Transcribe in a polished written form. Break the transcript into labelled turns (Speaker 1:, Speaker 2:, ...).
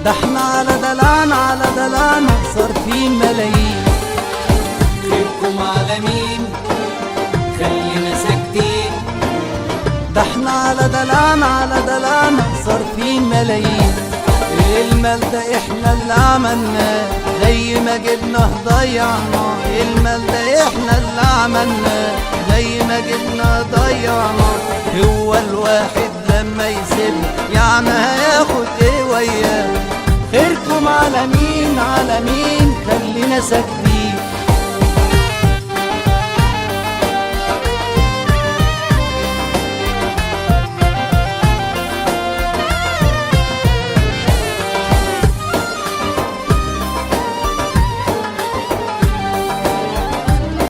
Speaker 1: ده احنا على دلعنا على دلعنا صارفين ملايين.
Speaker 2: خيركم على مين؟ خلينا ساكتين.
Speaker 1: ده احنا على دلعنا على دلعنا صارفين ملايين. المال ده احنا اللي عملناه، زي ما جبنا ضيعناه. المال ده احنا اللي عملناه، زي ما جبنا ضيعناه. هو الواحد لما يسيبنا يعني هياخد ايه وياه؟ خيركم على مين على مين؟ خلينا ساكتين.